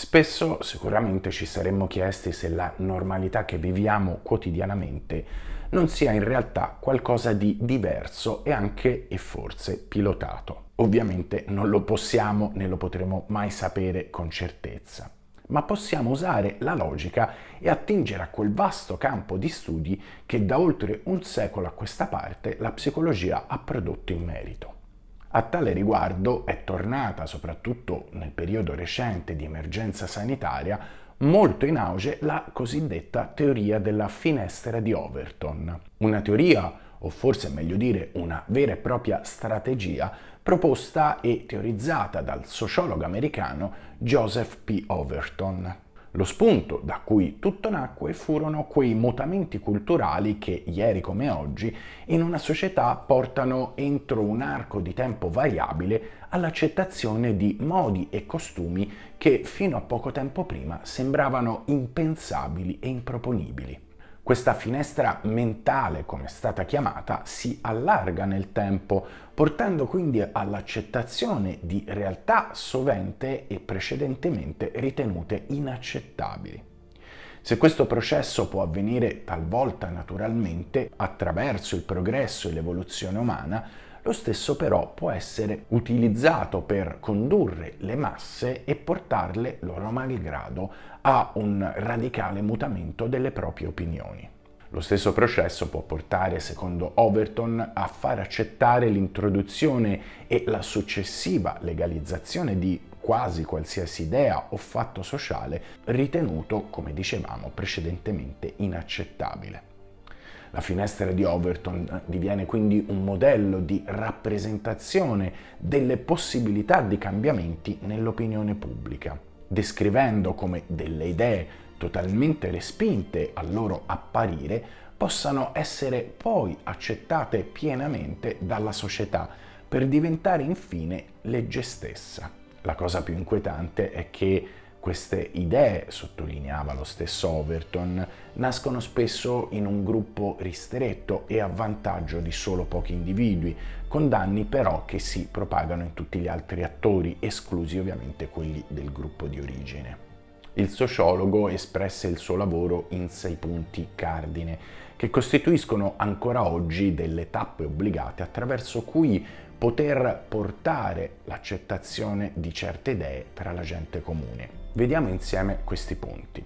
Spesso sicuramente ci saremmo chiesti se la normalità che viviamo quotidianamente non sia in realtà qualcosa di diverso e anche e forse pilotato. Ovviamente non lo possiamo né lo potremo mai sapere con certezza, ma possiamo usare la logica e attingere a quel vasto campo di studi che da oltre un secolo a questa parte la psicologia ha prodotto in merito. A tale riguardo è tornata, soprattutto nel periodo recente di emergenza sanitaria, molto in auge la cosiddetta teoria della finestra di Overton. Una teoria, o forse meglio dire una vera e propria strategia, proposta e teorizzata dal sociologo americano Joseph P. Overton. Lo spunto da cui tutto nacque furono quei mutamenti culturali che, ieri come oggi, in una società portano entro un arco di tempo variabile all'accettazione di modi e costumi che fino a poco tempo prima sembravano impensabili e improponibili. Questa finestra mentale, come è stata chiamata, si allarga nel tempo, portando quindi all'accettazione di realtà sovente e precedentemente ritenute inaccettabili. Se questo processo può avvenire talvolta naturalmente attraverso il progresso e l'evoluzione umana, lo stesso però può essere utilizzato per condurre le masse e portarle, loro malgrado, a un radicale mutamento delle proprie opinioni. Lo stesso processo può portare, secondo Overton, a far accettare l'introduzione e la successiva legalizzazione di quasi qualsiasi idea o fatto sociale ritenuto, come dicevamo precedentemente, inaccettabile. La finestra di Overton diviene quindi un modello di rappresentazione delle possibilità di cambiamenti nell'opinione pubblica, descrivendo come delle idee totalmente respinte al loro apparire possano essere poi accettate pienamente dalla società per diventare infine legge stessa. La cosa più inquietante è che queste idee, sottolineava lo stesso Overton, nascono spesso in un gruppo ristretto e a vantaggio di solo pochi individui, con danni però che si propagano in tutti gli altri attori, esclusi ovviamente quelli del gruppo di origine. Il sociologo espresse il suo lavoro in 6 punti cardine, che costituiscono ancora oggi delle tappe obbligate attraverso cui poter portare l'accettazione di certe idee tra la gente comune. Vediamo insieme questi punti.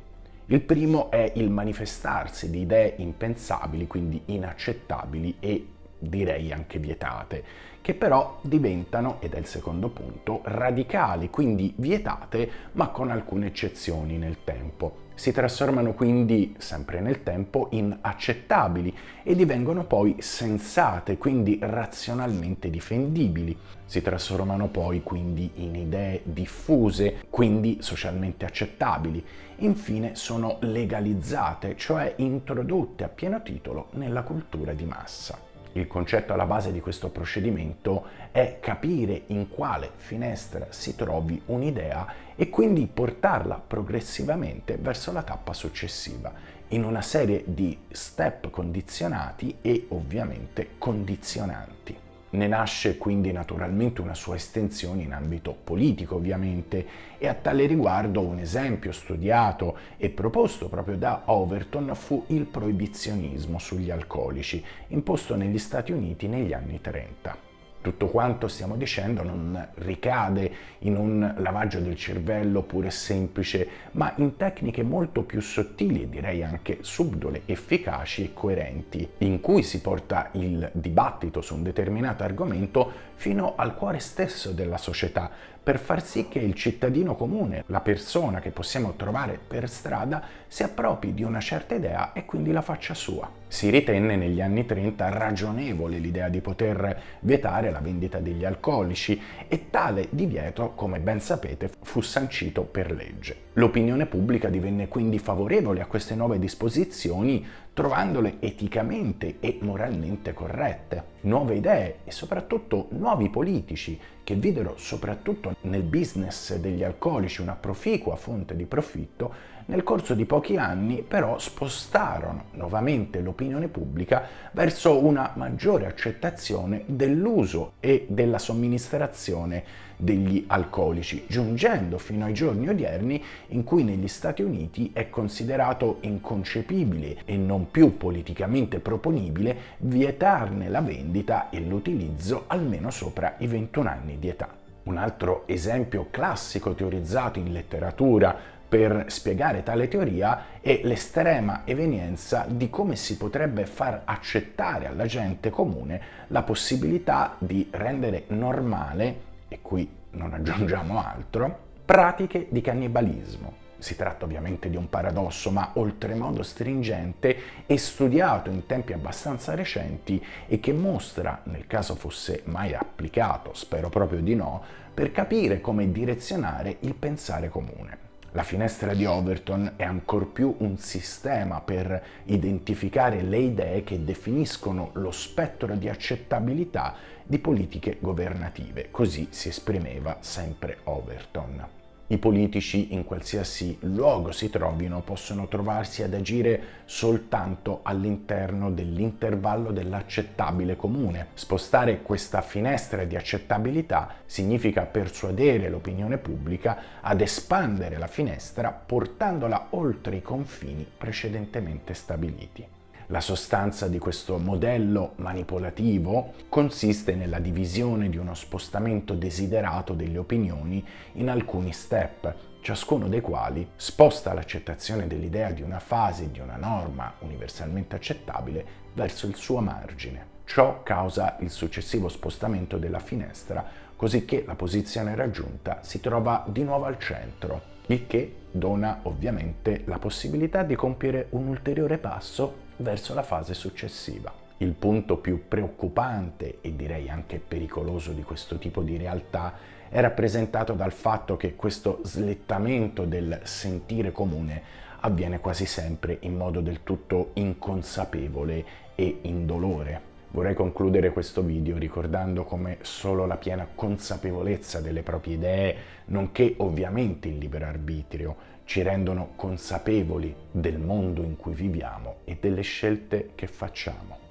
Il primo è il manifestarsi di idee impensabili, quindi inaccettabili e direi anche vietate, che però diventano, ed è il secondo punto, radicali, quindi vietate, ma con alcune eccezioni nel tempo. Si trasformano quindi, sempre nel tempo, in accettabili e divengono poi sensate, quindi razionalmente difendibili. Si trasformano poi quindi in idee diffuse, quindi socialmente accettabili. Infine sono legalizzate, cioè introdotte a pieno titolo nella cultura di massa. Il concetto alla base di questo procedimento è capire in quale finestra si trovi un'idea e quindi portarla progressivamente verso la tappa successiva, in una serie di step condizionati e ovviamente condizionanti. Ne nasce quindi naturalmente una sua estensione in ambito politico ovviamente e a tale riguardo un esempio studiato e proposto proprio da Overton fu il proibizionismo sugli alcolici imposto negli Stati Uniti negli anni 30. Tutto quanto stiamo dicendo non ricade in un lavaggio del cervello puro e semplice, ma in tecniche molto più sottili e direi anche subdole, efficaci e coerenti, in cui si porta il dibattito su un determinato argomento fino al cuore stesso della società, per far sì che il cittadino comune, la persona che possiamo trovare per strada, si appropri di una certa idea e quindi la faccia sua. Si ritenne negli anni 30 ragionevole l'idea di poter vietare la vendita degli alcolici e tale divieto, come ben sapete, fu sancito per legge. L'opinione pubblica divenne quindi favorevole a queste nuove disposizioni, trovandole eticamente e moralmente corrette. Nuove idee e soprattutto nuovi politici che videro soprattutto nel business degli alcolici una proficua fonte di profitto nel corso di pochi anni però spostarono nuovamente l'opinione pubblica verso una maggiore accettazione dell'uso e della somministrazione degli alcolici, giungendo fino ai giorni odierni in cui negli Stati Uniti è considerato inconcepibile e non più politicamente proponibile vietarne la vendita e l'utilizzo almeno sopra i 21 anni di età. Un altro esempio classico teorizzato in letteratura per spiegare tale teoria è l'estrema evenienza di come si potrebbe far accettare alla gente comune la possibilità di rendere normale, e qui non aggiungiamo altro, pratiche di cannibalismo. Si tratta ovviamente di un paradosso, ma oltremodo stringente e studiato in tempi abbastanza recenti e che mostra, nel caso fosse mai applicato, spero proprio di no, per capire come direzionare il pensare comune. La finestra di Overton è ancor più un sistema per identificare le idee che definiscono lo spettro di accettabilità di politiche governative, così si esprimeva sempre Overton. I politici, in qualsiasi luogo si trovino, possono trovarsi ad agire soltanto all'interno dell'intervallo dell'accettabile comune. Spostare questa finestra di accettabilità significa persuadere l'opinione pubblica ad espandere la finestra portandola oltre i confini precedentemente stabiliti. La sostanza di questo modello manipolativo consiste nella divisione di uno spostamento desiderato delle opinioni in alcuni step, ciascuno dei quali sposta l'accettazione dell'idea di una fase di una norma universalmente accettabile verso il suo margine. Ciò causa il successivo spostamento della finestra, così che la posizione raggiunta si trova di nuovo al centro, il che dona ovviamente la possibilità di compiere un ulteriore passo verso la fase successiva. Il punto più preoccupante e direi anche pericoloso di questo tipo di realtà è rappresentato dal fatto che questo slittamento del sentire comune avviene quasi sempre in modo del tutto inconsapevole e indolore. Vorrei concludere questo video ricordando come solo la piena consapevolezza delle proprie idee, nonché ovviamente il libero arbitrio, ci rendono consapevoli del mondo in cui viviamo e delle scelte che facciamo.